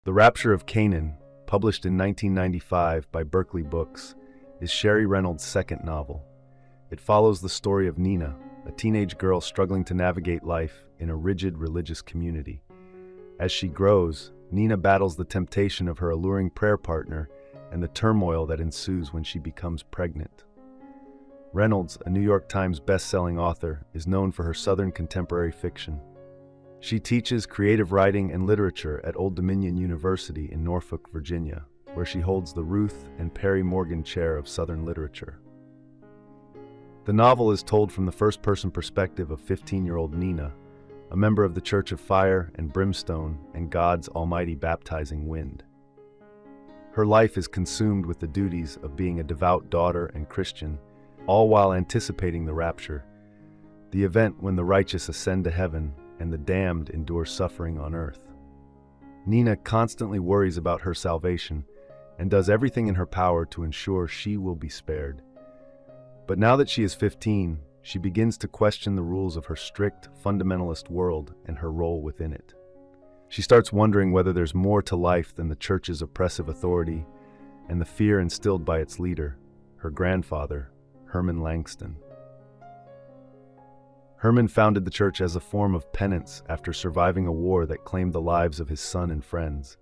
The Rapture of Canaan, published in 1995 by Berkeley Books, is Sheri Reynolds' second novel. It follows the story of Ninah, a teenage girl struggling to navigate life in a rigid religious community. As she grows, Ninah battles the temptation of her alluring prayer partner and the turmoil that ensues when she becomes pregnant. Reynolds, a New York Times best-selling author, is known for her Southern contemporary fiction. She teaches creative writing and literature at Old Dominion University in Norfolk, Virginia, where she holds the Ruth and Perry Morgan Chair of Southern Literature. The novel is told from the first-person perspective of 15-year-old Ninah, a member of the Church of Fire and Brimstone and God's almighty baptizing wind. Her life is consumed with the duties of being a devout daughter and Christian, all while anticipating the rapture, the event when the righteous ascend to heaven and the damned endure suffering on earth. Ninah constantly worries about her salvation and does everything in her power to ensure she will be spared. But now that she is 15, she begins to question the rules of her strict, fundamentalist world and her role within it. She starts wondering whether there's more to life than the church's oppressive authority and the fear instilled by its leader, her grandfather, Herman Langston. Herman founded the church as a form of penance after surviving a war that claimed the lives of his son and friends.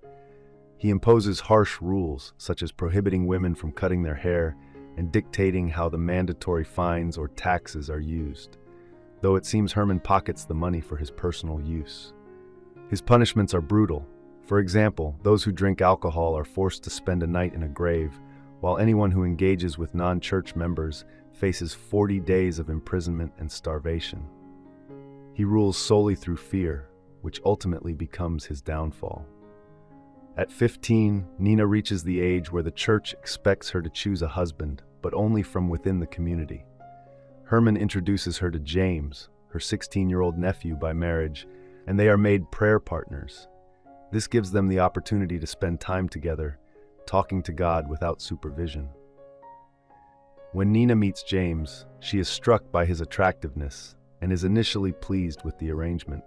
He imposes harsh rules, such as prohibiting women from cutting their hair and dictating how the mandatory fines or taxes are used, though it seems Herman pockets the money for his personal use. His punishments are brutal. For example, those who drink alcohol are forced to spend a night in a grave, while anyone who engages with non-church members faces 40 days of imprisonment and starvation. He rules solely through fear, which ultimately becomes his downfall. At 15, Ninah reaches the age where the church expects her to choose a husband, but only from within the community. Herman introduces her to James, her 16-year-old nephew by marriage, and they are made prayer partners. This gives them the opportunity to spend time together, talking to God without supervision. When Ninah meets James, she is struck by his attractiveness and is initially pleased with the arrangement.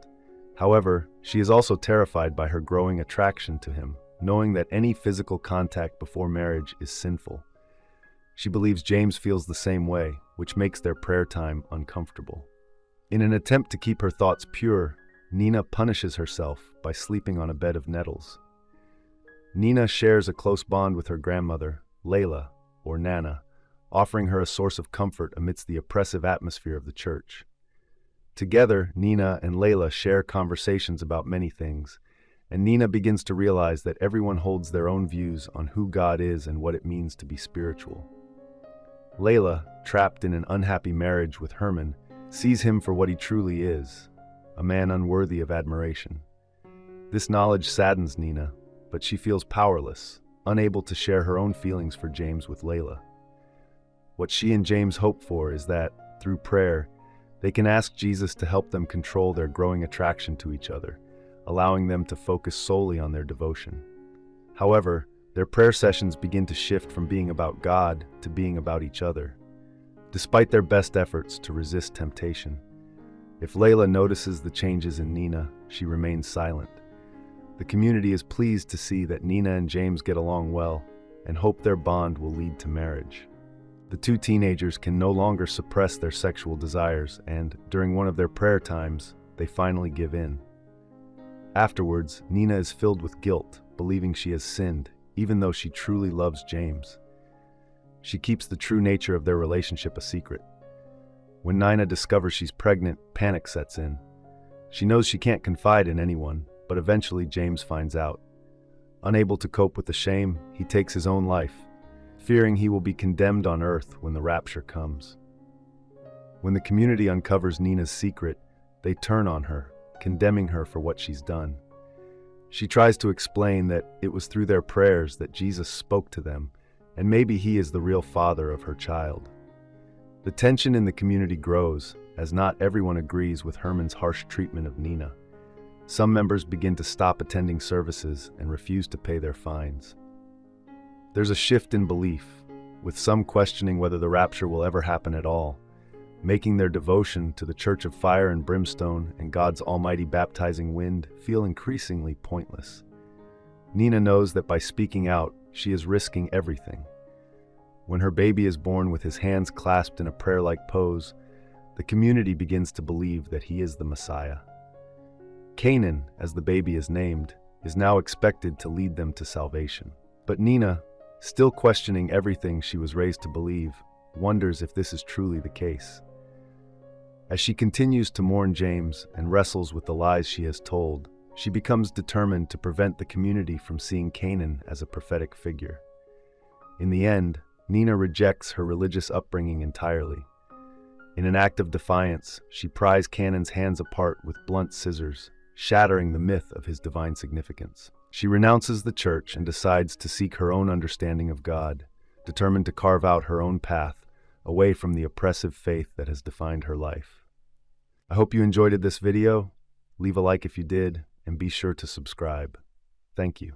However, she is also terrified by her growing attraction to him, knowing that any physical contact before marriage is sinful. She believes James feels the same way, which makes their prayer time uncomfortable. In an attempt to keep her thoughts pure, Ninah punishes herself by sleeping on a bed of nettles. Ninah shares a close bond with her grandmother, Layla, or Nana, offering her a source of comfort amidst the oppressive atmosphere of the church. Together, Ninah and Layla share conversations about many things, and Ninah begins to realize that everyone holds their own views on who God is and what it means to be spiritual. Layla, trapped in an unhappy marriage with Herman, sees him for what he truly is, a man unworthy of admiration. This knowledge saddens Ninah, but she feels powerless, unable to share her own feelings for James with Layla. What she and James hope for is that, through prayer, they can ask Jesus to help them control their growing attraction to each other, allowing them to focus solely on their devotion. However, their prayer sessions begin to shift from being about God to being about each other. Despite their best efforts to resist temptation, if Layla notices the changes in Ninah, she remains silent. The community is pleased to see that Ninah and James get along well and hope their bond will lead to marriage. The two teenagers can no longer suppress their sexual desires, and, during one of their prayer times, they finally give in. Afterwards, Ninah is filled with guilt, believing she has sinned, even though she truly loves James. She keeps the true nature of their relationship a secret. When Ninah discovers she's pregnant, panic sets in. She knows she can't confide in anyone, but eventually James finds out. Unable to cope with the shame, he takes his own life, fearing he will be condemned on earth when the rapture comes. When the community uncovers Ninah's secret, they turn on her, condemning her for what she's done. She tries to explain that it was through their prayers that Jesus spoke to them, and maybe he is the real father of her child. The tension in the community grows, as not everyone agrees with Herman's harsh treatment of Ninah. Some members begin to stop attending services and refuse to pay their fines. There's a shift in belief, with some questioning whether the rapture will ever happen at all, making their devotion to the Church of Fire and Brimstone and God's almighty baptizing wind feel increasingly pointless. Ninah knows that by speaking out, she is risking everything. When her baby is born with his hands clasped in a prayer-like pose, the community begins to believe that he is the Messiah. Canaan, as the baby is named, is now expected to lead them to salvation. But Ninah, still questioning everything she was raised to believe, wonders if this is truly the case. As she continues to mourn James and wrestles with the lies she has told, she becomes determined to prevent the community from seeing Canaan as a prophetic figure. In the end, Ninah rejects her religious upbringing entirely. In an act of defiance, she pries Canaan's hands apart with blunt scissors, shattering the myth of his divine significance. She renounces the church and decides to seek her own understanding of God, determined to carve out her own path away from the oppressive faith that has defined her life. I hope you enjoyed this video. Leave a like if you did, and be sure to subscribe. Thank you.